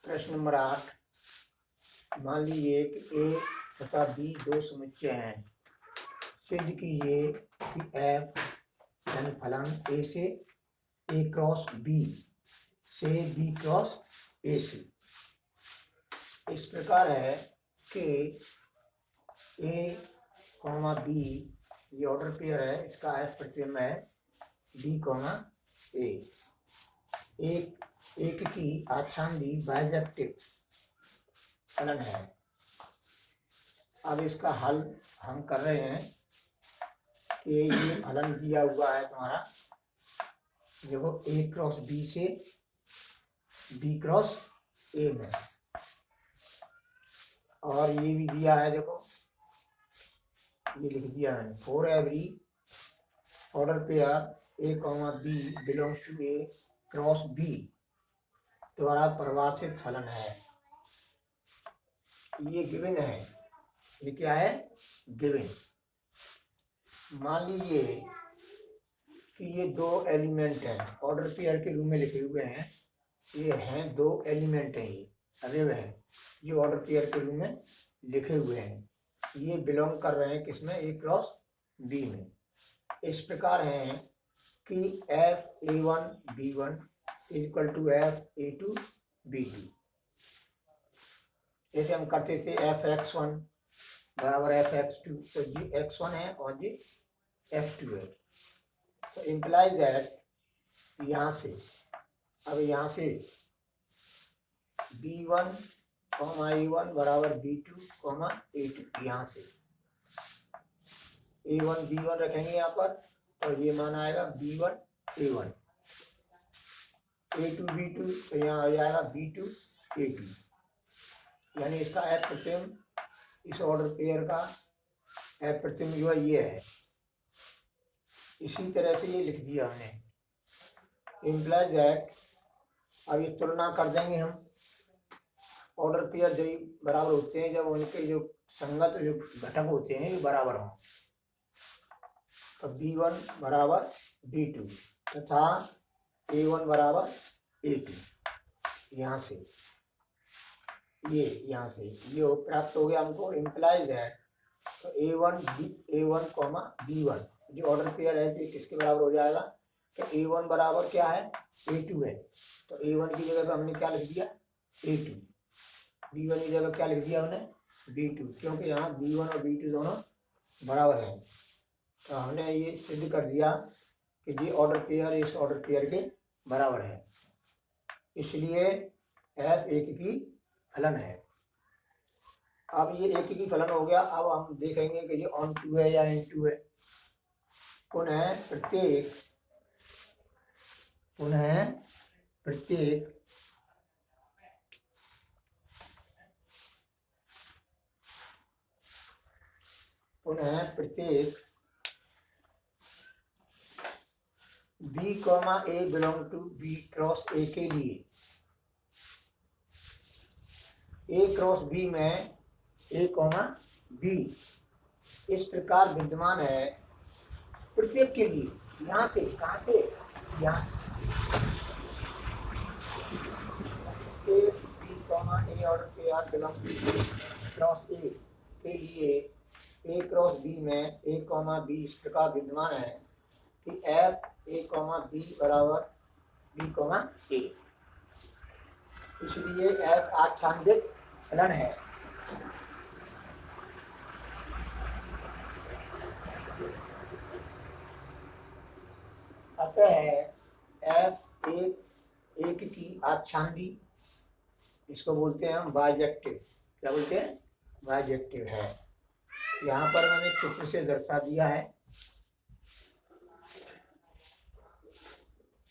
प्रश्न नंबर 8। मान लीजिए कि ए तथा बी दो समुच्चय हैं। सिद्ध कीजिए कि एफ यानी फलन ए से ए क्रॉस बी से बी क्रॉस ए से इस प्रकार है कि ए कॉमा बी ये ऑर्डर पेयर है, इसका एफ प्रतिबिंब है बी कॉमा ए। एक की आच्छादी बाइजेक्टिव फलन है। अब इसका हल हम कर रहे हैं कि ये फलन दिया हुआ है तुम्हारा, देखो ए क्रॉस बी से बी क्रॉस ए में, और ये भी दिया है, देखो ये लिख दिया है for every order pair A comma B belongs to A cross B द्वारा परिभाषित फलन है। ये गिवन है, ये क्या है गिवन। मान लीजिए कि ये दो एलिमेंट हैं, ऑर्डर पेयर के रूप में लिखे हुए हैं, ये हैं दो एलिमेंट हैं, ये अवयव हैं, ये ऑर्डर पेयर के रूप में लिखे हुए हैं। ये बिलोंग कर रहे हैं किसमें, ए क्रॉस बी में। इस प्रकार हैं कि F A one B one is equal to F A two B two. जैसे हम करते थे एफ एक्स वन बराबर एफ एक्स टू, तो जी एक्स वन है और जी एफ टू है। तो इम्प्लाइज दैट यहाँ से, अब यहाँ से B one comma A one बराबर B two comma A two, यहाँ से ए वन बी वन रखेंगे यहाँ पर, और ये मान आएगा B one A one, A two B two, तो यहाँ आ जाएगा बी टू ए टू। यानी इसका एफ प्रतिबिंब, इस ऑर्डर पेयर का एफ प्रतिबिंब जो है ये है। इसी तरह से ये लिख दिया हमने। इम्प्लाइज दैट, अब ये तुलना कर देंगे हम, ऑर्डर पेयर जो बराबर होते हैं जब उनके जो संगत जो घटक होते हैं ये बराबर हों। तो बी वन बराबर बी टू तथा ए वन बराबर ए टू, यहाँ से ये यहाँ से ये प्राप्त हो गया हमको। इम्प्लाइज है तो ए वन कॉमा बी वन जो ऑर्डर पेयर है तो किसके बराबर हो जाएगा, तो ए वन बराबर क्या है ए टू है, तो ए वन की जगह पे हमने क्या लिख दिया ए टू, बी वन की जगह क्या लिख दिया हमने बी टू, क्योंकि यहाँ बी वन और बी टू दोनों बराबर हैं। तो हमने ये सिद्ध कर दिया कि ये ऑर्डर पेयर इस ऑर्डर पेयर के बराबर है, इसलिए एफ एक की फलन है। अब ये एक ही फलन हो गया। अब हम देखेंगे कि ये ऑन टू है या इन टू है। पुनः प्रत्येक B comma A belong to B cross A के लिए ए क्रॉस बी में ए कॉमा बी इस प्रकार विद्यमान है प्रत्येक के लिए। यहाँ से कहाँ से, यहाँ से B comma A order pair belong to cross A के लिए ए क्रॉस बी में ए कॉमा बी इस प्रकार विद्यमान है कि एफ ए कॉमा बी बराबर बी कॉमा ए। इसलिए एफ आच्छादित फलन है। अतः एफ एक की आच्छादी, इसको बोलते हैं हम बाइजेक्टिव। क्या बोलते हैं, बाइजेक्टिव है। यहाँ पर मैंने चित्र से दर्शा दिया है।